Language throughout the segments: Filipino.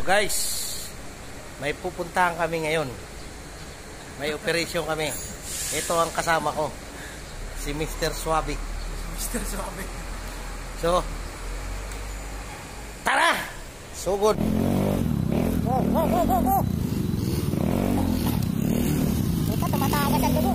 guys, may pupuntahan kami ngayon. May operation kami. Ito ang kasama ko, si Mr. Suabe. Mr. Suabe. So, tara! Sugod! Go, go, go, go, go! Ito, tumatagas ang dugo.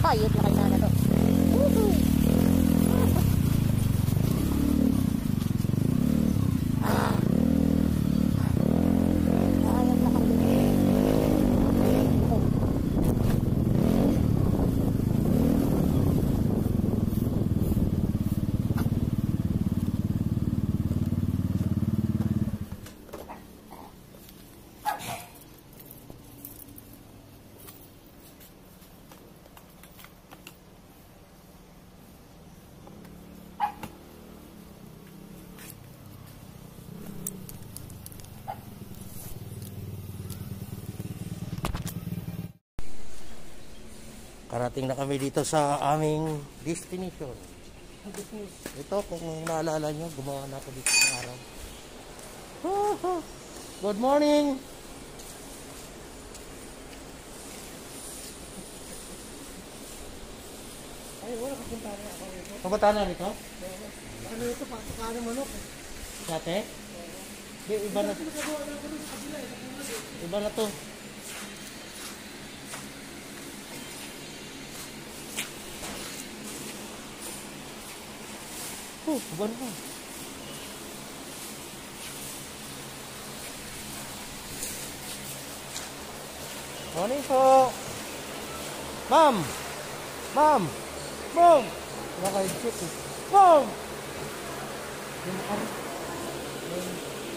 Ayot na kayo sana to. Ayot na kayo. Karating na kami dito sa aming destination. Ito, kung naalala nyo, gumawa na ako dito sa araw. Good morning! Ay, wala kapuntahan na ako rito. Kapuntahan na nito? Ano ito, pagkakaano manok eh. Dati? Di, iba na. Iba na to. Iba na. Morning po. Ma'am. Ma'am. Ma'am. Naka-headset eh. Wow! Yung ano?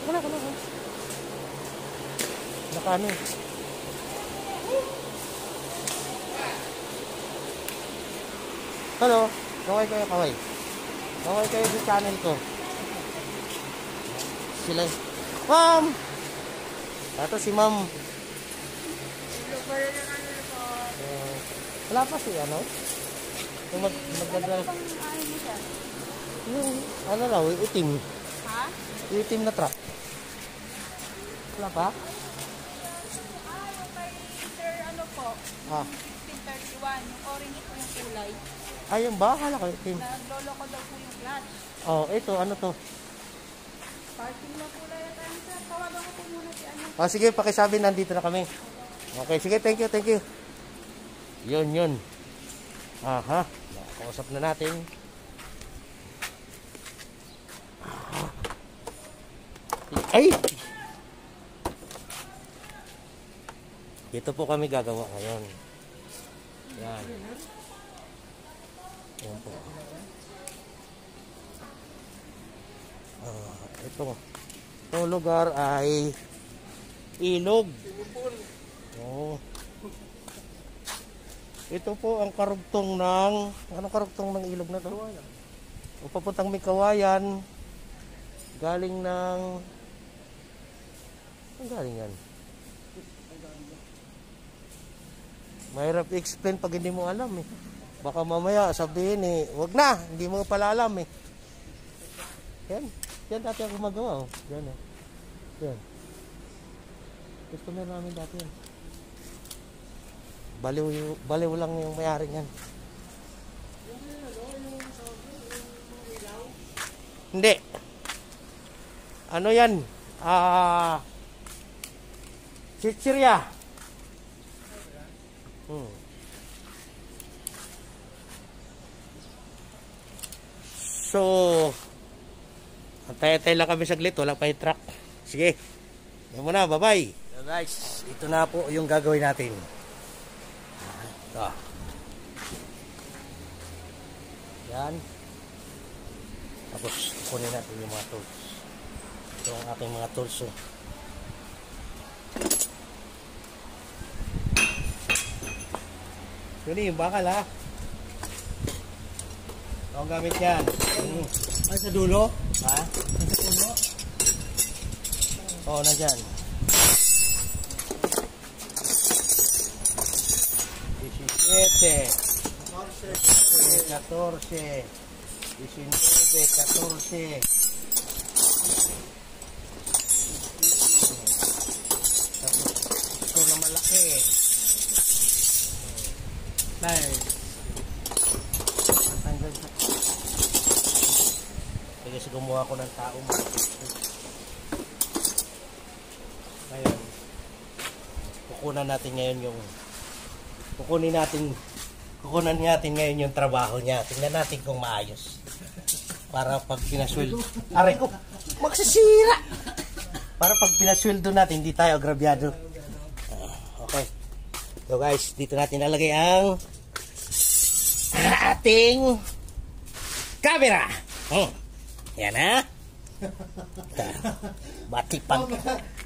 Wala. Naka-ano eh. Hello? Kaway kayo. Kaway kayo sa channel ko. Sila. Ma'am! Ito si ma'am. Wala pa si ano? Yung magdadala. Yung ano raw, itim. Ha? Itim na truck. Wala pa? Yung kay Sir ano po, Ah. 1531, yung orange po yung kulay. Ayun ba? Hala ko itim. Naglolo ko daw po yung clutch. Oh, ito. Ano to? Parking na kulay at ano sir, tawagan ko po muna si ano. Oh, sige, pakisabi nandito na kami. Okay, sige, thank you. Yun. Aha, nakausap na natin. Ay! Ito po kami gagawa ngayon. Yan. Yan po. Itong lugar ay ilog. Oh. Ito po ang karugtong ng anong karugtong ng ilog na to? O papuntang may Kawayan. Galing ng ang galing yan? Mahirap i-explain pag hindi mo alam eh. Baka mamaya sabihin eh, wag na, hindi mo pala alam eh. Yan dati ako gumagawa oh. Yan oh. Yan. Customer namin dati yan. Baliw lang yung mayari niyan. Hindi. Ano yan? Chichirya. So, antay-antay lang kami saglit. Wala pa yung truck. Sige. Yan muna. Bye-bye. So guys, ito na po yung gagawin natin. Ito. Yan. Tapos, kunin natin yung mga tools. Ito ang aking mga tools. Oh. Yun yung bakal ha. Ito ang gamit yan. Ay, sa dulo? Ha? Sa dulo? Oo, nandyan. 14, 19, 14. Tapos ito na malaki. Nice. Kasi gumawa ko ng tao malaki. Ngayon, kukunan natin ngayon yung trabaho niya. Tingnan natin kung maayos. Para pag pinasweldo, aray ko, magsisira. Para pag pinasweldo natin, hindi tayo agrabyado. Okay. So guys, dito natin nalagay ang ating camera. Yan ha. Batipag.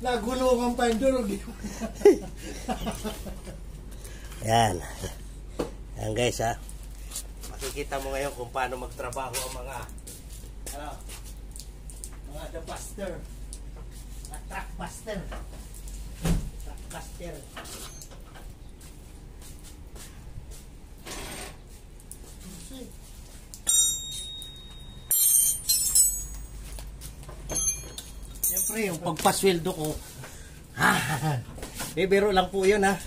Nagulungan pa yung durog. Yan. Yan guys ha. Makikita mo ngayon kung paano magtrabaho ang mga the buster. Truck buster. Truck buster. Siyempre yung pagpasweldo ko biro lang po yun ha.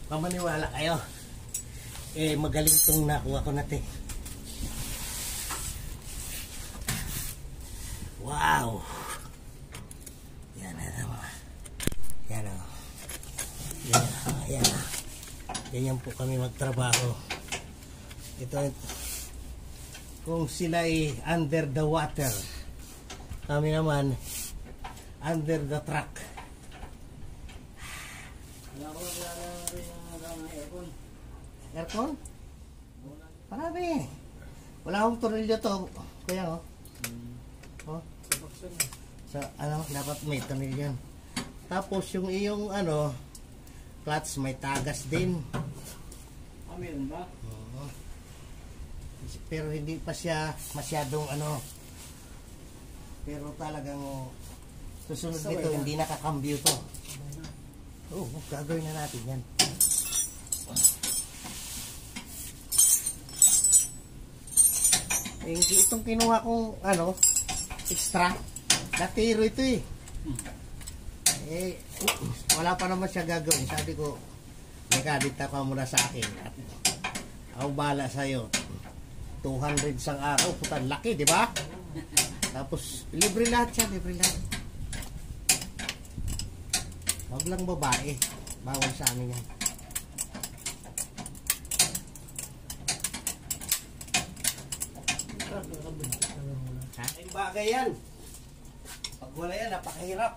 Mamaniwala kayo. Magaling itong nakuha ko natin. Wow! Yan na mga. Yan o. Yan. Ganyan po kami magtrabaho. Ito, kung sila ay under the water, kami naman under the truck. Aircon? Marami. Wala akong tornilyo to. Kaya oh. Oh. So, ano, dapat may tornilyo yan. Tapos yung iyong ano, clutch may tagas din. Meron ba? Oo. Pero hindi pa siya masyadong ano. Pero talagang susunod nito, hindi nakakambyo to. Oo, gagawin na natin yan. Itong kinuha kong ano, extra, natiro ito eh. Wala pa naman siya gagawin. Sabi ko, nagkadita ka muna sa akin at ako bahala sa'yo. 200 sang araw, putan laki, di ba? Tapos, libre lahat siya, libre lahat. Huwag lang babae. Bawal sa amin yan. Ha? Ay, bagay yan. Pag wala yan, napakahirap.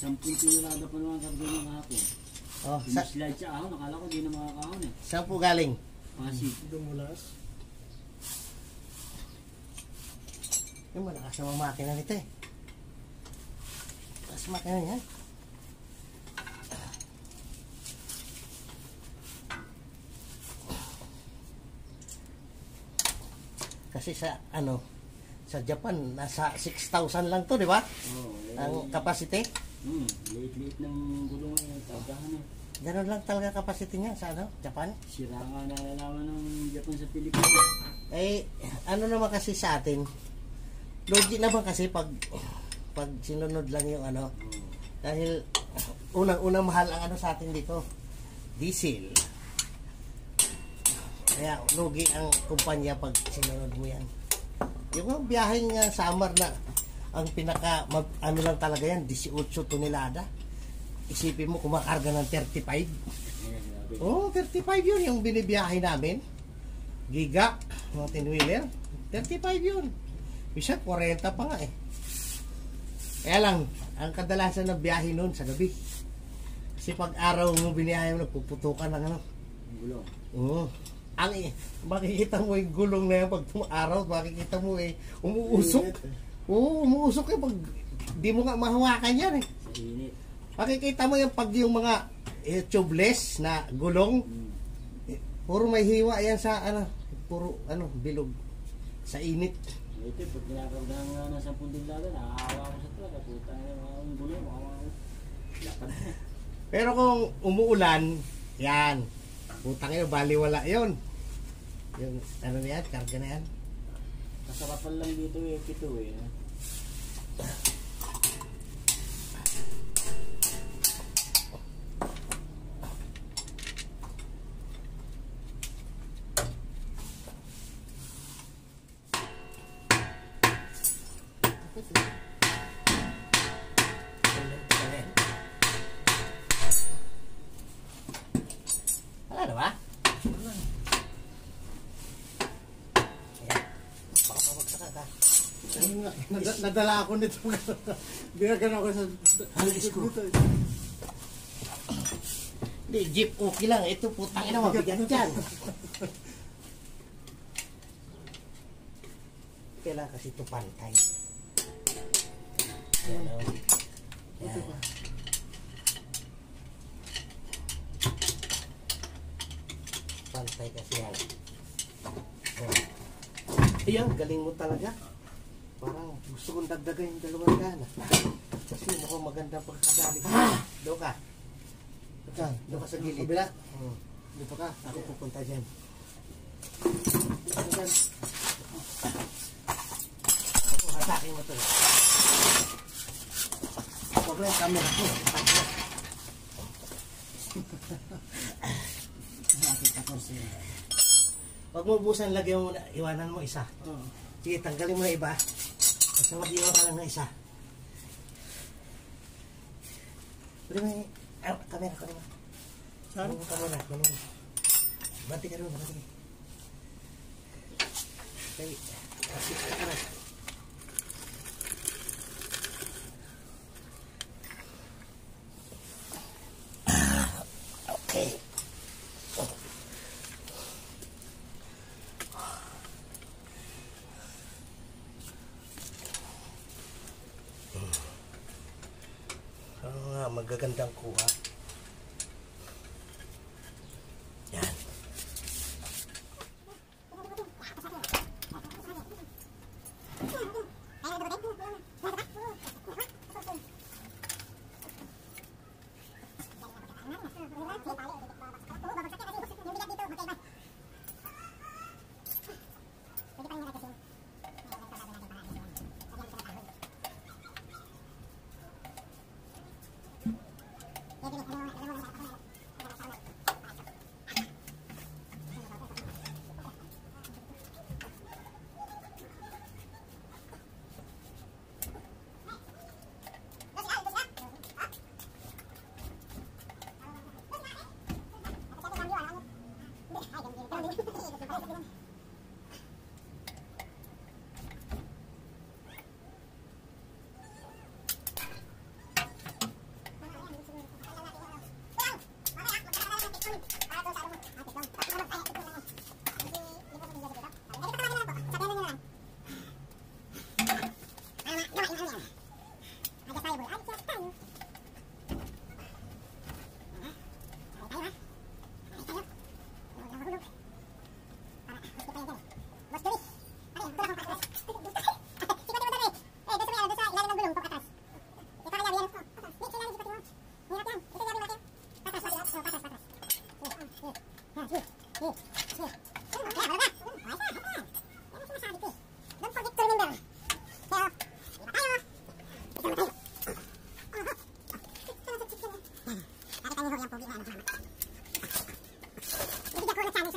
Sampung tonelada pa naman karga ng hapon. Oh, Slide sa ahon, nakala ko di na makakahon eh. saan po galing? Pasig. Dumulas. Yung malakas na makina nito eh. Malakas makina niya. Kasi sa ano, sa Japan nasa 6,000 lang to, di ba? Oo. Ang capacity. Liit-liit ng gulong eh, targahan eh. Ganun lang talaga capacity niya sa ano, Japan. Sira nga nalalaman ng Japan sa Pilipinas. Eh, ano naman kasi sa atin, logic naman kasi pag sinunod lang yung ano, dahil unang-unang mahal ang ano sa atin dito, diesel. Kaya logi ang kumpanya pag sinunod mo yan. Yung biyaheng summer na ang pinaka ano lang talaga yan, 18 tonelada. Isipin mo kumakarga ng 35. Oh, 35 yun yung binibiyahe namin. Giga, mga 10-wheeler, 35 yun. Bisa 40 pa nga eh. Kaya lang, ang kadalasan ng biyahe noon sa gabi. Kasi pag araw mo biniyahe mo, nagpuputukan ng ano. Gulong. Oo. Makikita mo yung gulong na yan pag araw, makikita mo umuusok. Oo, umuusok eh pag di mo nga mahawakan yan eh. Sa init. Makikita mo yung pag yung mga tubeless na gulong, puro may hiwa yan sa ano, puro ano, bilog sa init. Ito, pag kinakarga nga ng 10 tonelada, nakakawa ko sa talaga. Puta na yung gulong, makawa ko. Lapad na. Pero kung umuulan, yan, putang yun, baliwala yun. Yung ano na yan, karga na yan. Kasarapan lang dito eh, pito eh. Wala na ba? Ayan. Baka mabagsakan ka. Nadala ako nito. Binagan ako sa... Halis ko. Hindi, jeep okay lang. Ito putang ina, mabigat yan. Kailangan kasi ito pantay. Ayan o. Ayan. Pantay kasi yan. Ayan. Ayan, galing mo talaga. Parang gusto kong dagdagan yung dalawang gana. Kasi mukhang maganda pagkadali. Doon ka. Doon ka sa gilid. Kabila. Dito ka. Ako pupunta dyan. Dyan. Hasakin mo to. Huwag lang yung camera ko. Huwag mo busan, lagyan mo na, iwanan mo isa. Sige, tanggalin mo na iba. Basta mag-iwan ka lang na isa. Pwede mo yung, kamera. Saan? Kamera. Banti ka rin, banti. Okay, kasip ka na. Okay. Magagandang kuha. Yan.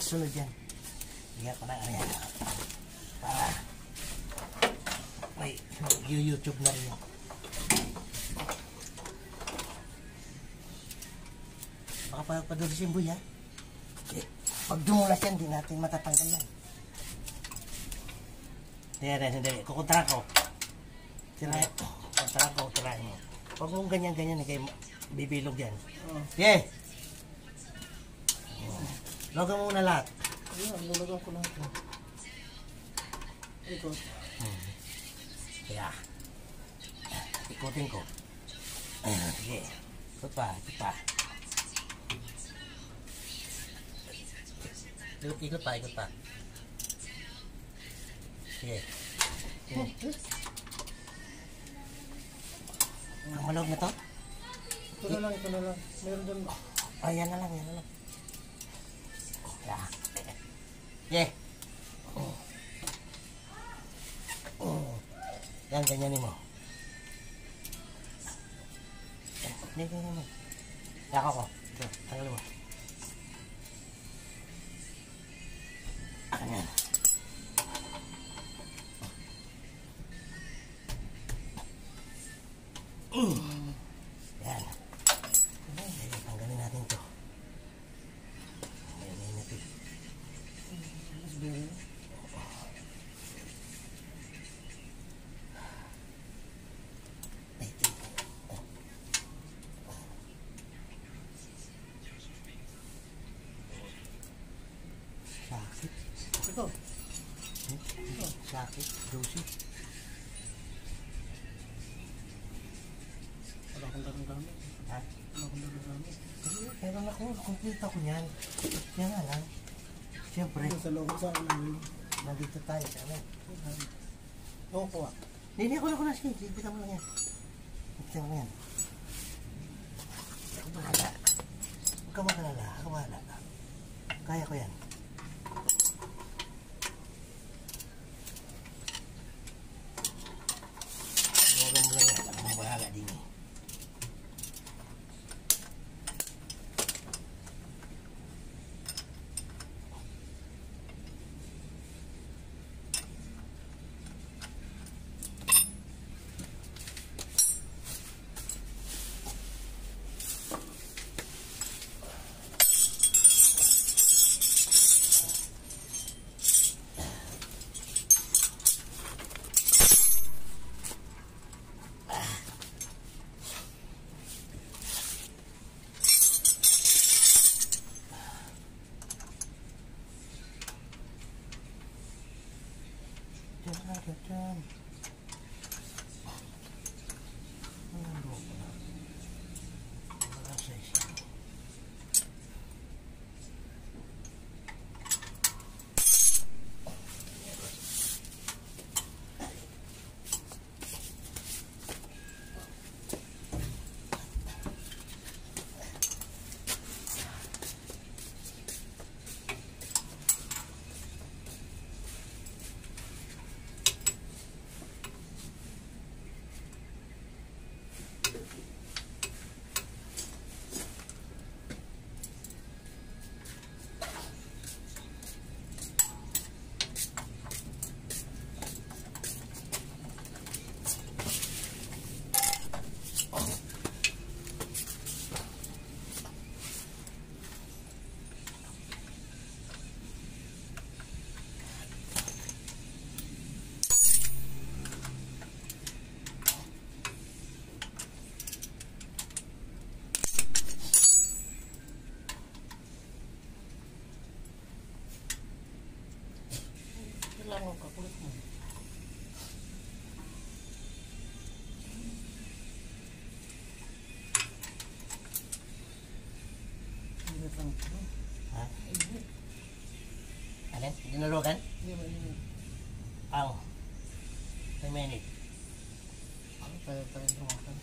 Sunod yan. Bigyan ko na yan. Para may YouTube na rin yan. Baka pagpadulis yung buya. Pag dumulas yan, di natin matatanggal yan. Sandali. Kukontra ko. Tirahin ko. Kukontra ko. Tirahin mo. Huwag mong ganyan-ganyan. Kaya bibilog yan. Yeah! Logan mo muna lahat. Ayan, lulagan ko lahat. Ikot. Kaya. Ikutin ko. Sige. Ikot pa. Ikot pa. Sige. Ang malawag na to? Ito na lang. Meron doon. Yan na lang. Yeah. Yan, ganyanin mo. Ganyanin mo. Yaka ko. Ito, tanggalin mo. Ganyan. Yan. Tanggalin natin ito. Sakit, juicy. Wala akong gamit. Ha? Wala akong gamit. Pero ako, complete ako niyan. Yan nga lang. Siyempre. Sa loob sa amin. Nandito tayo sa amin. Oo po. Hindi ako na. Sige, kita mo lang yan. Kita mo lang yan. Ako bahala. Huwag ka magalala. Ako bahala. Kaya ko yan. Huwag mo lang yan. Ako bahala din eh. Diyan. Kailangan ka kulit mo. Hindi lang ito. Ha? Alin? Dinalugan? Hindi ba yun? Ang. 10 minutes. Kaya tayo lumakan.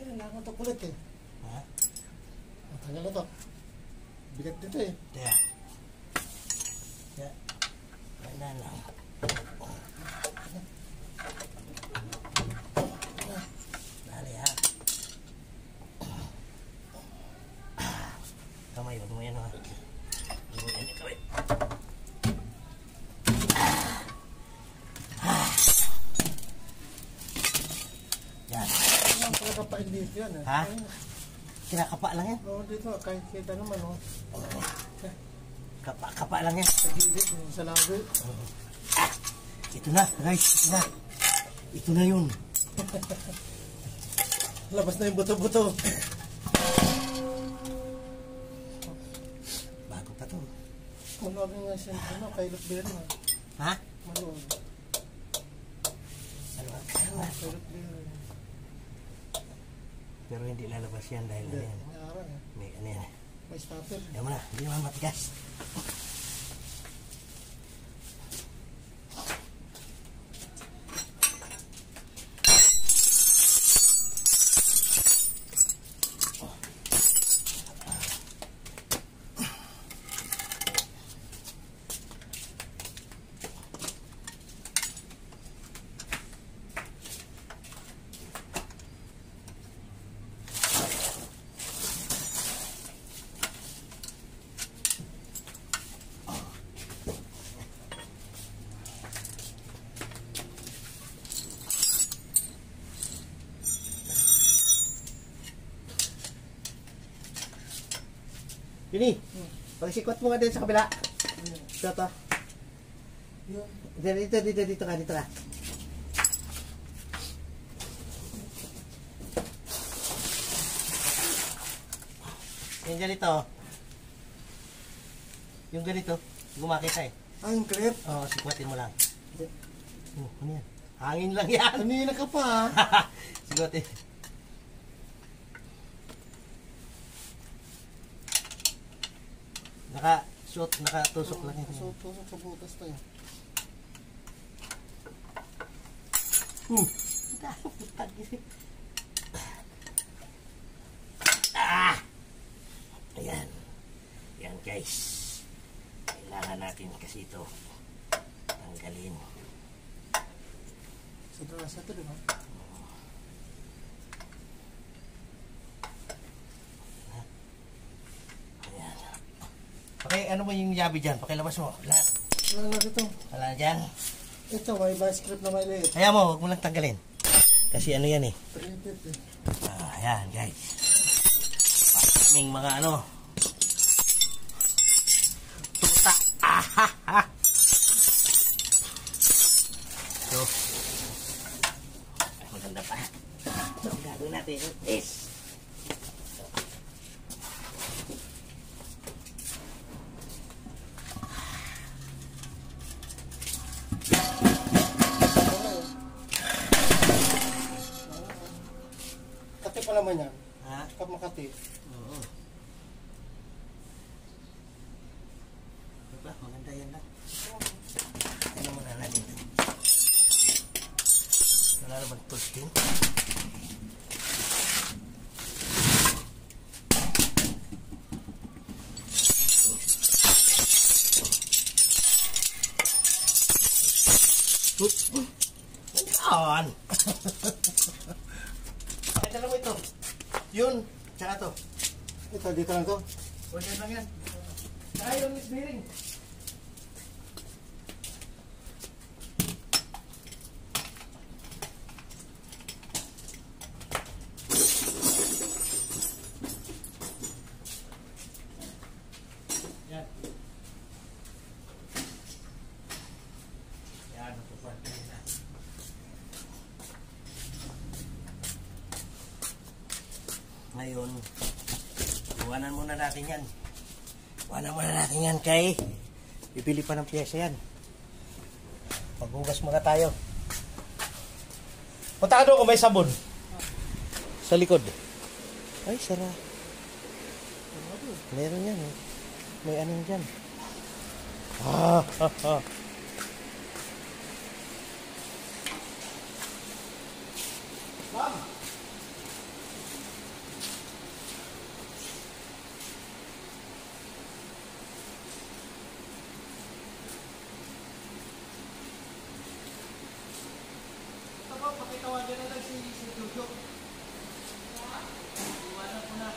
Kailangan ito kulit eh. Ha? Matagal na ito. Bigat dito eh. Kaya. Kaya. Wala lang. Dali ha. Kamay, wag mo yan ha. Wag mo yan kamay. Yan. Ang talaga painit yan eh. Ha? Kinakapa lang yan. Oo, dito kahit kita naman oh. Kapa lang yan. Sa gilid, sa labi. Ito na, guys. Ito na. Ito na yun. Labas na yung buto-buto. Bago pa to. Maluwag nga siya, kay Lutbero ha. Ha? Maluwag. Maluwag. Kay Lutbero. Pero hindi lalabas yan dahil ano yan. May ara eh. May ano yan. May stopper. Ayaw mo na, hindi naman matigas. Yuni, pagsikwat mo nga din sa kabila. Ito to. Yun. Dito ka. Yung ganito. Yung ganito, gumakita eh. Yung clip. Oo, sikwatin mo lang. Ano yan? Hangin lang yan. Kanina ka pa ha. Sikwatin. Nakatusok lang yan. So, tusok sa butas tayo. Ayan. Ayan guys. Kailangan natin kasi ito tanggalin. Sa drasa ito, di ba? Ayan. Ano mo yung yabi dyan? Pakilabas mo. Lahat. Wala na ito. Wala na dyan. Ito, may vice grip na may liit. Kaya mo, huwag mo lang tanggalin. Kasi ano yan eh. Printed eh. Ayan guys. Kaming mga tuta. So, maganda pa. So, gagawin natin is Kati pa naman yan. ha? Kap makati. Oo. Diba? Maganda yan lang. Ano muna natin ito? Wala naman posting. Yan! Pakita lang mo ito. Yun, tsaka to. Ito, dito lang to. O, yan lang yan. Tsaka yung Miss Bearing. Yan. Yan, napapantay na. Ngayon, iwanan muna natin yan. Iwanan muna natin yan kay bibili pa ng pyesa yan. Maghugas muna tayo. Punta ka doon kung may sabon. Sa likod. Ay, sara. Meron yan eh. May anong dyan. Ma'am! Pakitawagan na lang si Jojo. Iwanan ko na.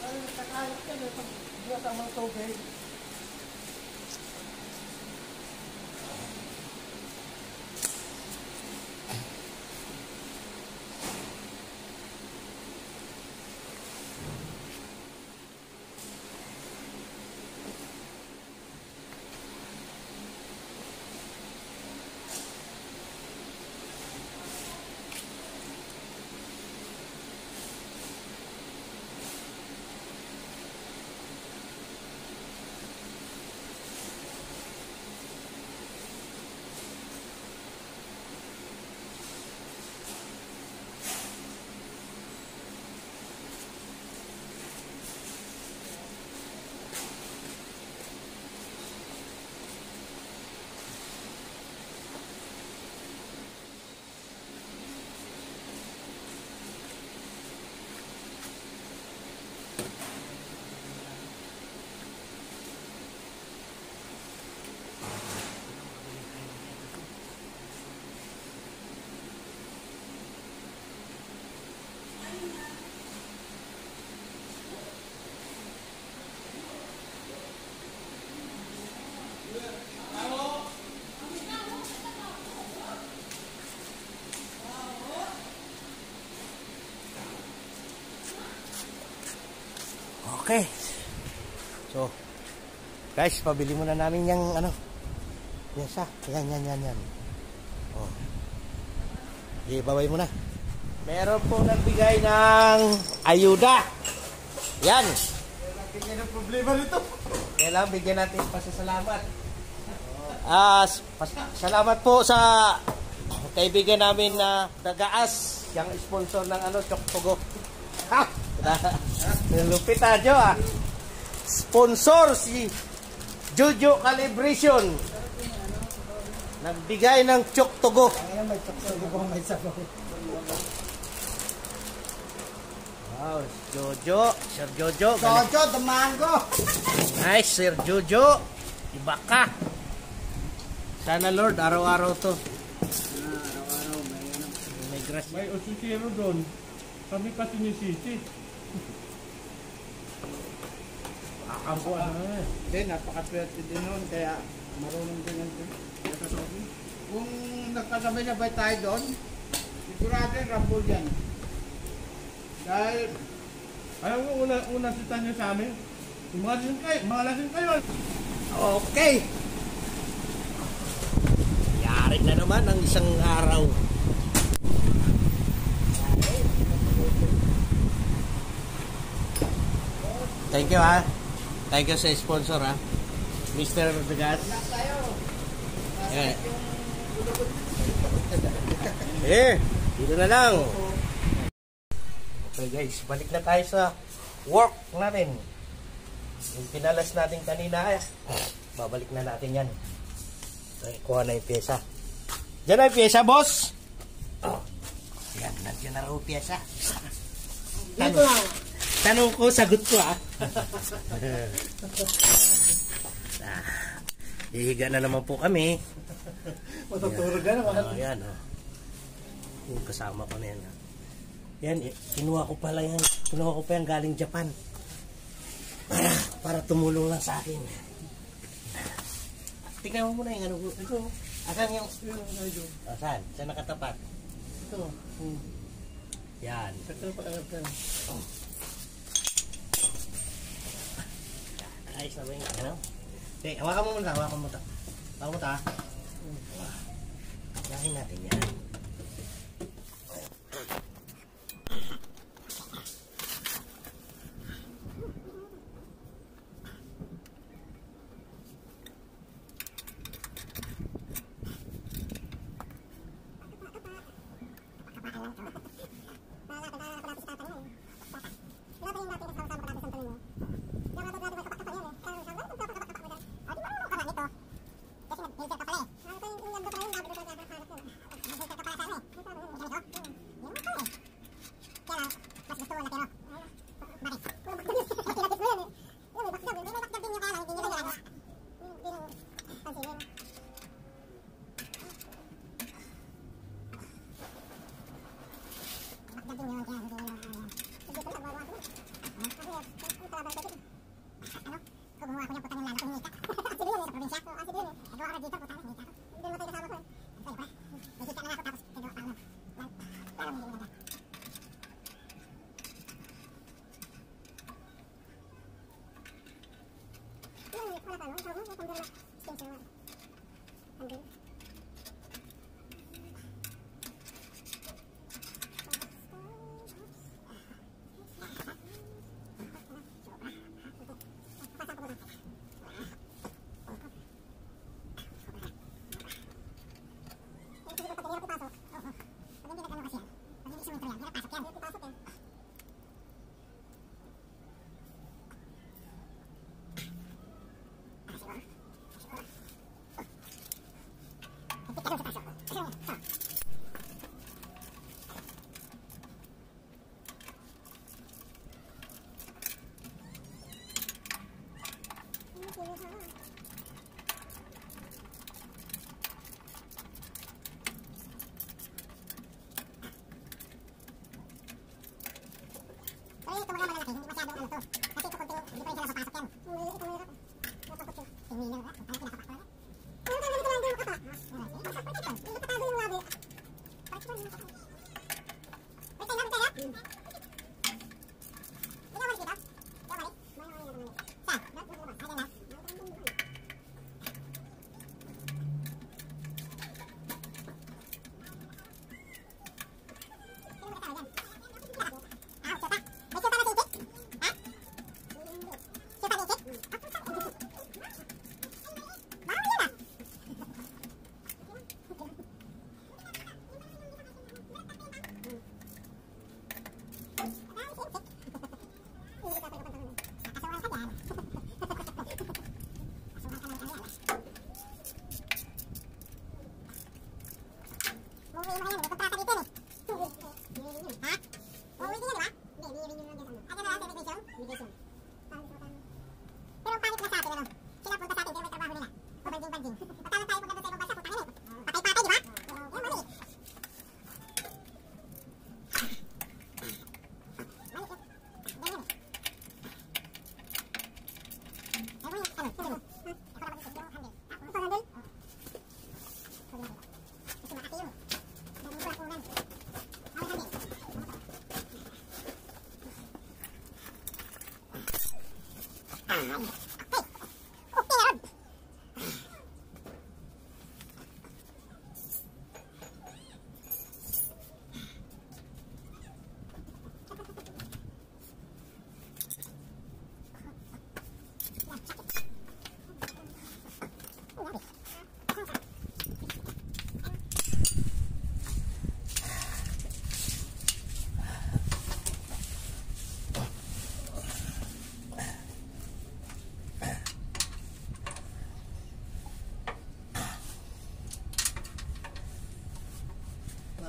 Nakakayot ka na pag diya tamang tubig. Okay. So, guys, pabili muna namin yung ano. Yes, yan. Oh. Ibabay mo na. Meron po nagbigay ng ayuda. Yan. Kailangan ng problema nito. Kailangan bigyan natin pasasalamat. Salamat po sa kaibigan namin na Dagaas, yung sponsor ng ano, Choktogo. Ha! Lupit Jo ah. Sponsor si Jojo Calibration. Nagbigay ng Choktogo. Ayan, may Choktogo ko, may sabaw. Wow, Jojo, Sir Jojo. Jojo, the mango. Nice, Sir Jojo. Iba ka. Sana Lord, araw-araw to. Araw-araw May grace. May osusiro doon. Kami pa sinisisi. Akampo ano eh. Hindi, napakaswerte din nun, kaya marunong din yan. Kung nagkasabay-sabay tayo doon, sigurado yung rambol yan. Dahil, Ayaw mo una sita nyo sa amin. Mga lasing kayo. Okay. Yari na naman ang isang araw. Thank you ha. Thank you sa sponsor ha. Mr. Degas. Dito na lang. Okay guys, balik na tayo sa work natin. Yung pinalas natin kanina, babalik na natin yan. Ay, kuha na yung pyesa. Diyan na yung pyesa, boss! Oh, yan, nandiyan na raw yung pyesa. Tanong ko, sagot ko Ihiga na naman po kami. matutulog ka naman. Yan, yung kasama ko na yan. Yan, kinuha ko pa yan galing Japan. Para tumulong lang sa akin. Tingnan mo muna yung ano. Ito. Asan yung... Asan? Saan nakatapat? Ito. Yan. Ito pa alam ka. Ayos na ba yung ano? Okay, hawakan mo muna. Hawakan mo ito. Hawakan mo ito ha. Lahin natin yan.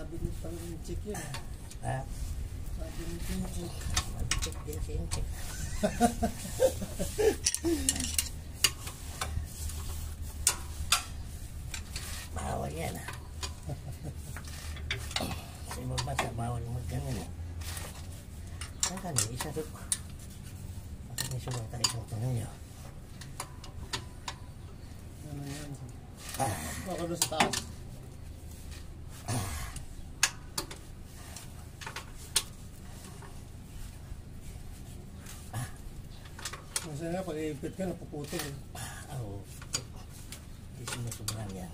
Sabi ni pang chick yun. Ha? Sabi ni chick. Mag-check din si Inchik. Bawal yan ah. Sa ibang bansa, bawal mag-ganon eh. Ang kanin, isa doon. Bakit may subang tayo isang tanong niyo? Ano yan? Baka doon sa taas. Kasi nga, pag iipit ka, napuputol eh. Oo. Hindi sinusubukan yan.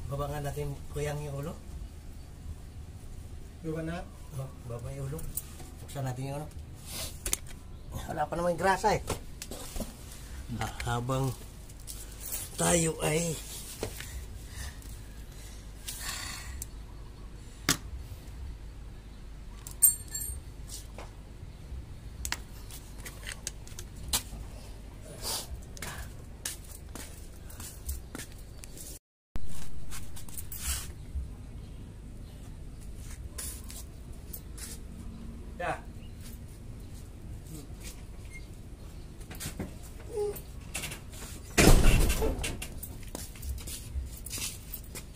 Baba nga natin kuyang yung ulo. Diba na? Oh, baba yung ulo. Buksan natin yung ulo. Wala pa naman yung grasa eh. Habang tayo ay ya.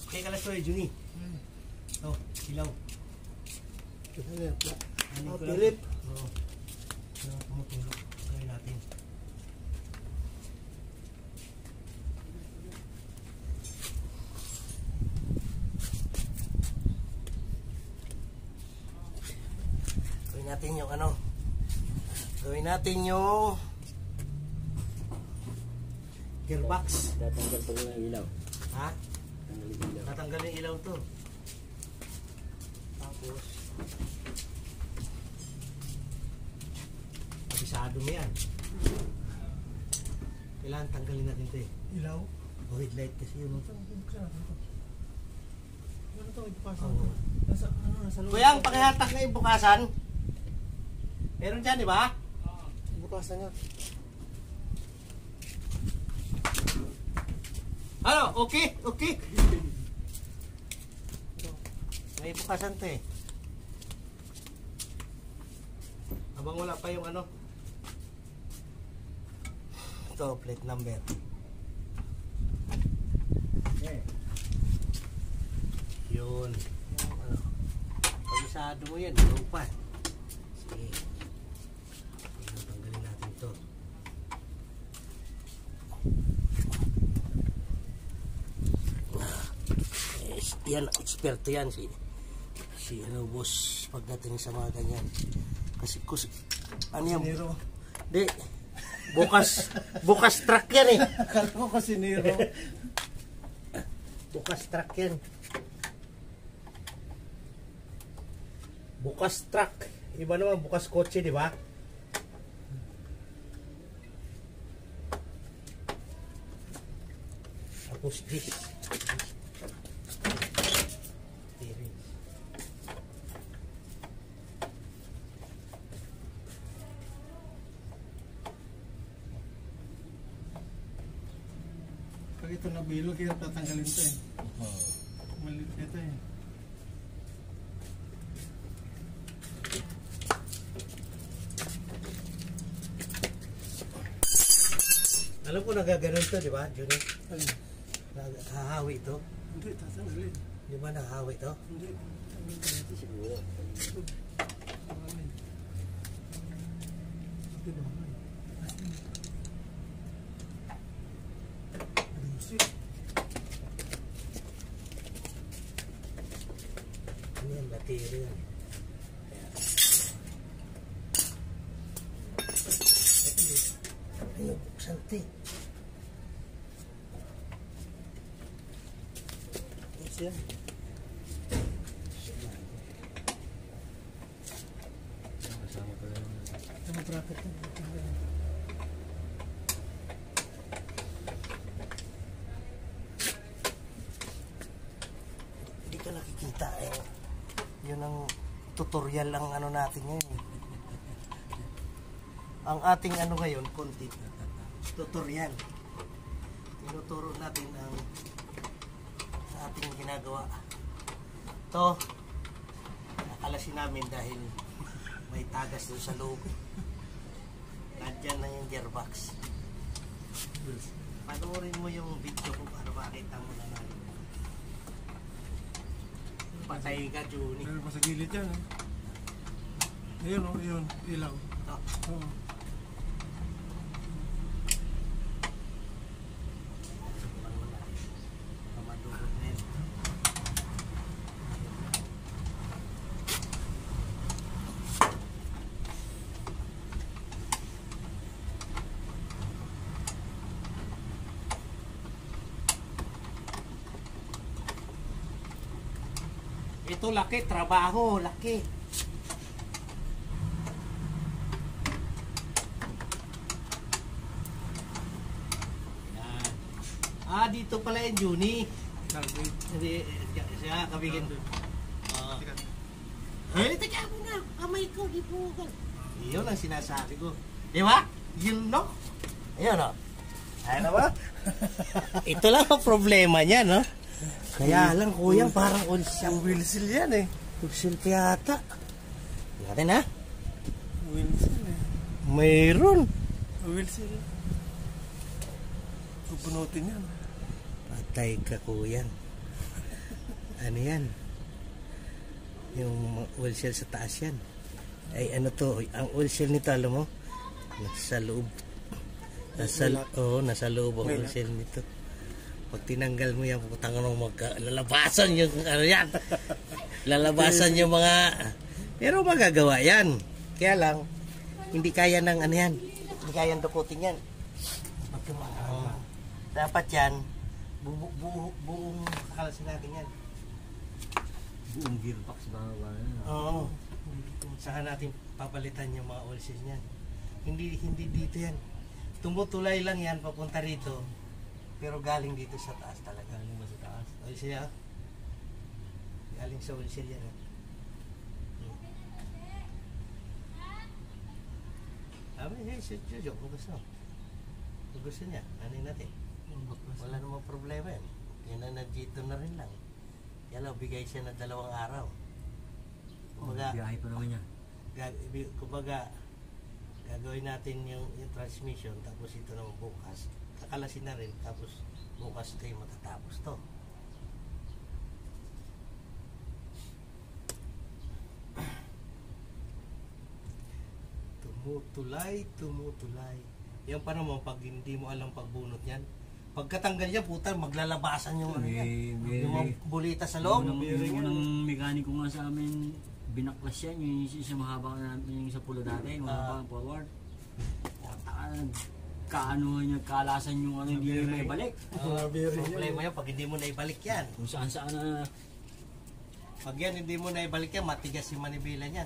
Okay ka lang ito eh, Juni. Oh, ilaw. Philip. Ano Oh, ko lang? Philip. Oo. Ano, tumutulog. Gawin natin. Gawin natin yung ano. Gawin natin yung gearbox. Tatanggal pa ng ilaw. Ha? Tanggal yung ilaw. Tatanggalin ilaw to. Tapos kabisado mo yan. Kailangan tanggalin natin ito eh. Ilaw. O headlight kasi yun. Ano to? Ibukasan. Oo. Nasa loob. Kuya, ang pakihatak na yung bukasan. Meron dyan, di ba? Ibukasan niya. Ano? Okay? Okay? May bukasan to eh. Habang wala pa yung ano. Ito, plate number. Okay. Yun. Ano? Pag-isado mo yan, ito pa. Sige. Sige, tanggalin natin to. Yan, eksperto yan si ano, boss pagdating sa mga ganyan. Kasi ano yan? Nero. Di, bukas truck yan eh. Akala ko kasi Nero. Bukas truck yan. Bukas truck. Iba naman bukas kotse, di ba? Tapos this. Pag ito nabilog, kaya tatanggalin ito eh. Malit ito eh. Alam ko nagaganon to, di ba, Juni? Ay, Hahawi ito. hindi, tatanggalin. Di ba nahahawi ito? Hindi. Siguro. Tanggalin. Hindi ba? Ayusin. entero yan. Ayun, buksan ito eh. Yes, yan. Kasama pala yung... Tama bracket yan. Hindi ka nakikita eh. Yun ang tutorial ang ano natin ngayon. Ang ating ano ngayon, content. Tutorial. Tinuturo natin ang sa ating ginagawa. Ito, nakalasin namin dahil may tagas doon sa loob. Nandiyan na yung gearbox. Panoorin mo yung video ko para makita mo na namin. Patay ka, Juni. Meron pa sa gilid yan. Ayun o, yun. Ilaw. Ito. Oo. Pamadurot na yun. Ito laki, trabaho, laki. Yan. Dito pala yung Juni. Hindi, siya kabigin. Ay, teka mo na. Kamay ko, di po ka. Yun ang sinasabi ko. Di ba? Yun, no? Ayun, no? Ayun na ba? Ito lang ang problema niya, no? Kaya lang, kuya, parang Wilsil yan eh. Wilsil pa yata. Natin, ha? Wilsil eh. Mayroon. Wilsil. Pupunutin yan. Patay ka, kuya. Ano yan? Yung oil shell sa taas yan. Ay, ano to? Ang oil shell nito, alam mo? Nasa loob. Nasa loob ang oil shell nito. Pag tinanggal mo yan, putang nung lalabasan yung ano yan. Lalabasan yung mga... Pero magagawa yan. Kaya lang, hindi kaya ng ano yan. Hindi kaya dukutin yan. Dapat yan, buong kakalasin natin yan. Buong gearbox ba? Oo. Saka natin papalitan yung mga oil seals niyan. Hindi dito yan. Tumutulay lang yan papunta rito. Pero galing dito sa taas talaga. Galing ba sa taas? Oil seal. Galing sa oil seal yan. Sabi niya, joke kung gusto. Kung gusto niya, anin natin. Wala namang problema yan. Yan na nandito na rin lang. Yan lang, bigay siya na 2 araw. Kumbaga, Biyahe pa naman yan. kumbaga, gagawin natin yung transmission, tapos ito naman bukas. Kakalasin na rin, tapos bukas kayo matatapos to. Tumutulay. Yan pa naman, pag hindi mo alam pagbunot yan, pagkatanggal niya, puta, maglalabasan yung ano yan. Yung mga bulita sa loob. Yung unang mekaniko nga sa amin, binaklas yan, yung isa mahaba namin yung sa pulo dati, yung mahaba forward. Kaano niya, kalasan yung ano, hindi may balik. Problema yan, pag hindi mo na ibalik yan. Kung saan na... Pag yan, hindi mo na ibalik yan, matigas yung manibela niyan.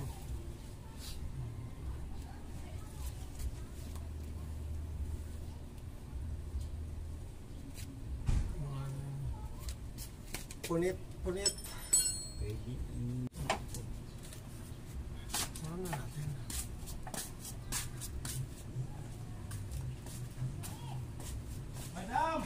Punit. Pwede. Ano natin? Madam!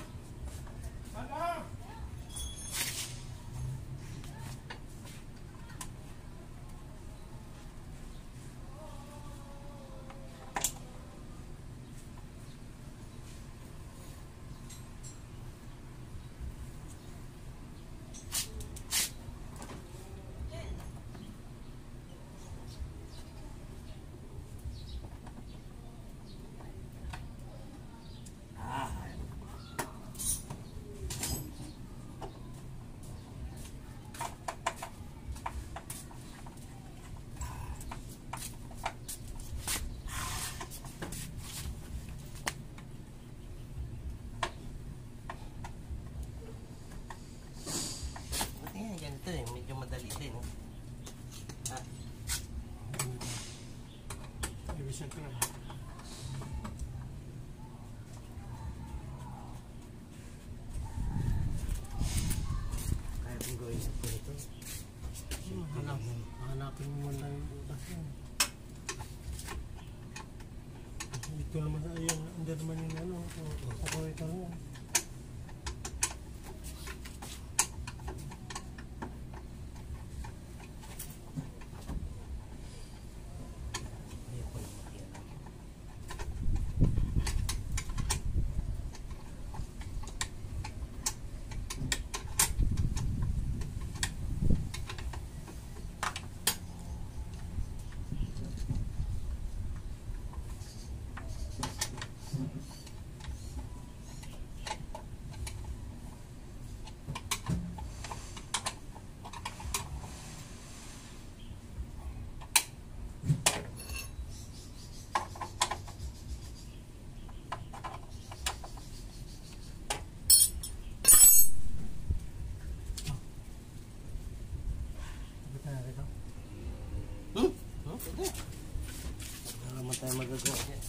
isang ka na. Kaya kung gawin sa ito. Hanapin mo lang yung butas yan. Ito naman, ayun, hindi naman yung ano, operator yan. Wala naman tayo magagawa yan.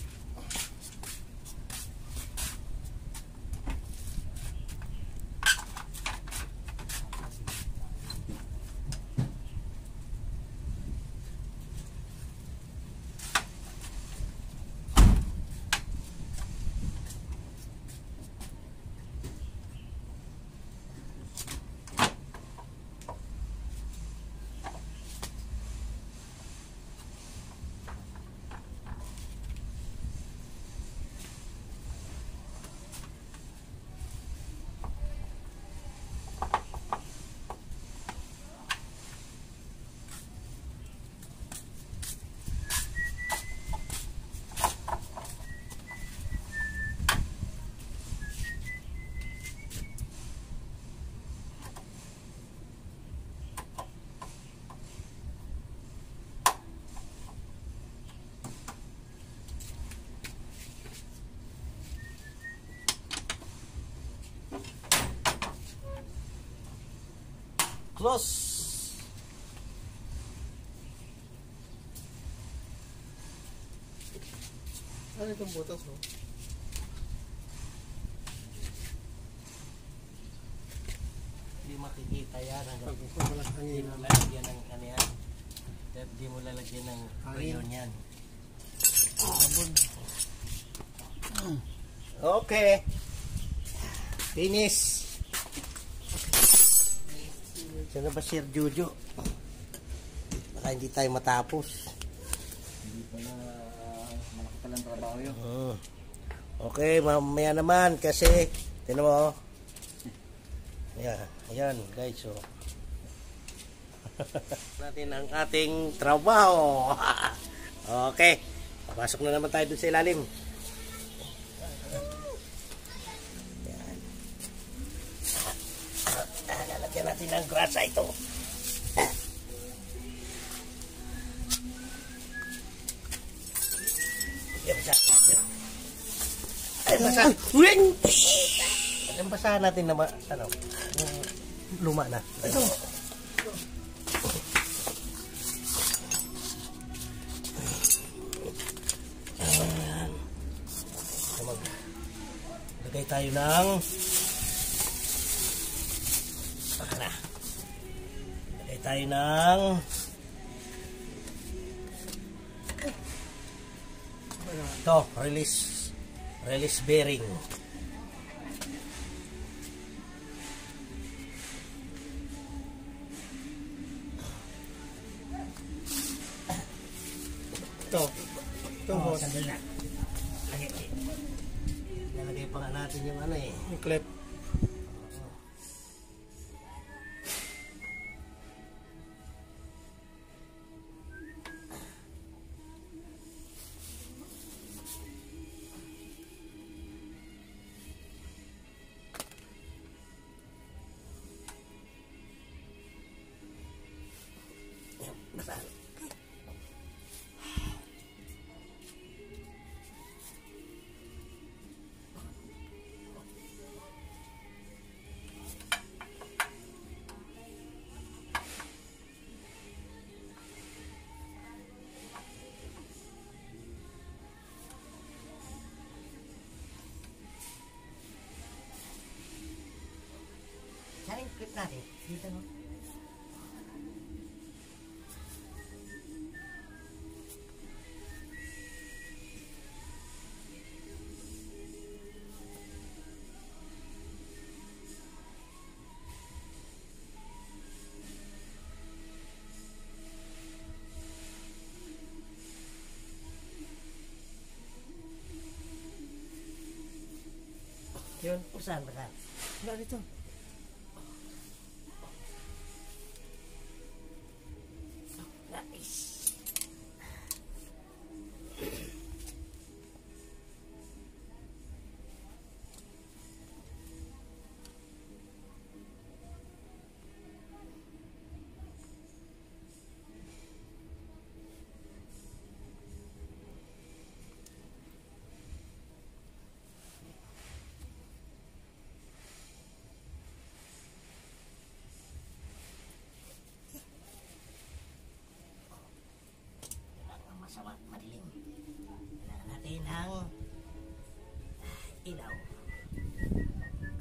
Close. Ano itong butas mo? Hindi makikita yan hanggang Pagpapalas hindi hangin. mo lalagyan ng ano yan. Hindi mo lalagyan ng rayon yan. Okay. Finish. Saan na ba Sir Jojo? Baka hindi tayo matapos. Hindi pala malaki palang trabaho yun. Okay, mamaya naman kasi tinan mo. Ayan, ayan guys. So. Natin ang ating trabaho. Okay. Pasok na naman tayo dun sa ilalim. Lalagyan natin ng grasa ito. Yan basa. Ay basa. Yan basahan natin na ano, luma na. Ito. Lagay tayo ng lagay tayo ng ito, release bearing. Ito boss. Sandali na. Lalagay pa nga natin yung ano eh. Yung clip. Saan yung clip natin? Dito, no? Yun, saan ba saan? Wala dito. Nice. Masama, madilim. Kailangan natin ang ilaw.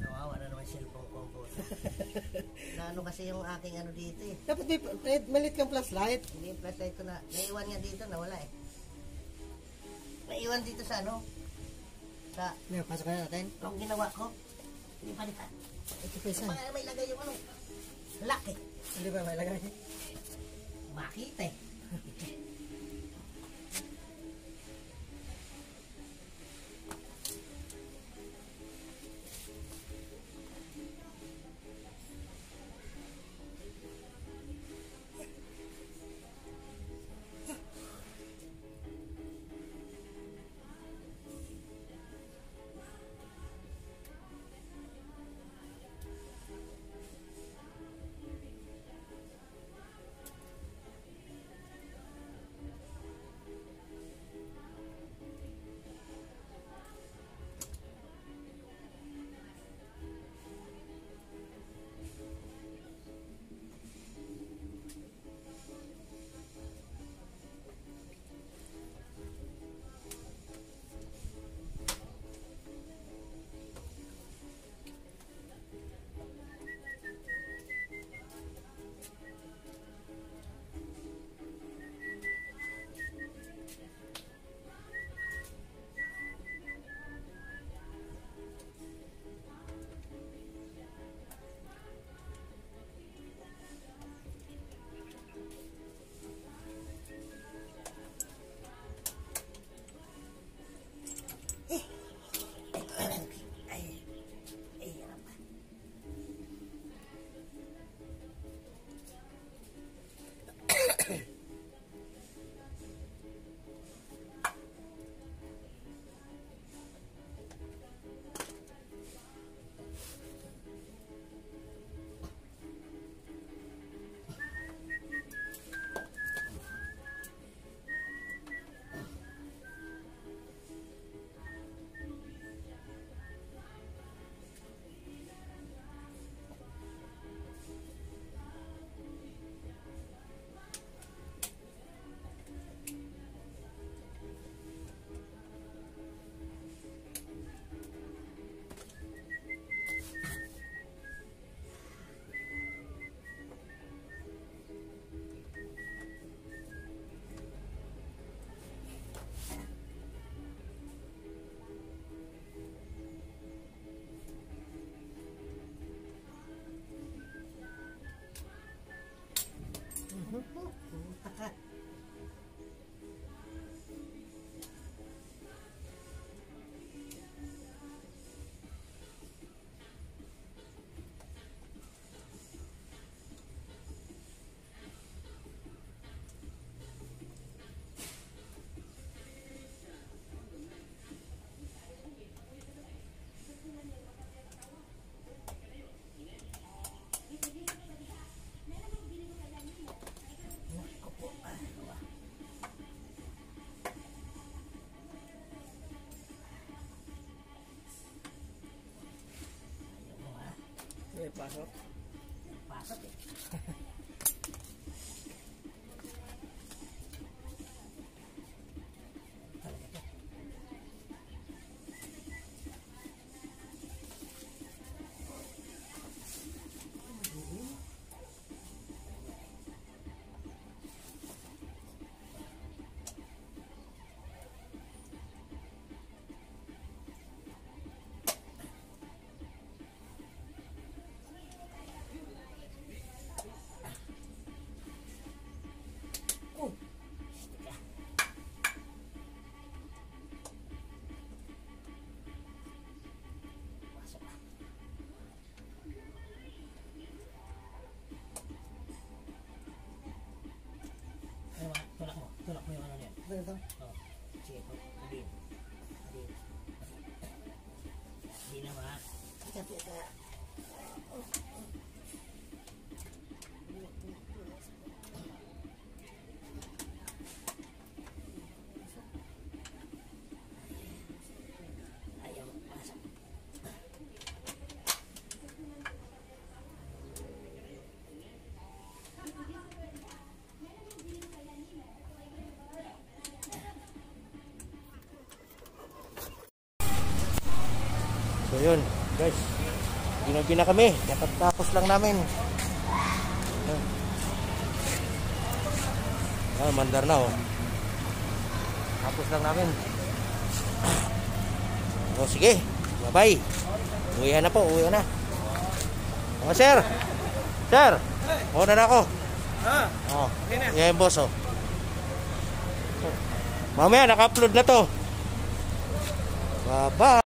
Kawawa na naman cellphone ko po. Ano kasi yung aking ano dito eh. Dapat may malit kang flashlight. Hindi yung flashlight ko na. Naiwan nga dito, nawala eh. Naiwan dito sa ano? Sa, Pasok na natin. ang ginawa ko. Hindi palitan. Ito pesa. Mga may lagay yung ano. Laki. Hindi ba may lagay? Makita eh. Pasok. Pasok eh. Oh, sige po. Hindi. Hindi. Hindi naman. Ayaw. Pasok. So yun, guys. Ginagi na kami. Tapos lang namin. Mandar na oh. Tapos lang namin. O sige. Bye-bye. Uwihan na po, uwihan na. O sir. Sir. Una na ako. Oh. Yan boss oh. Mamaya naka-upload na to. Bye-bye.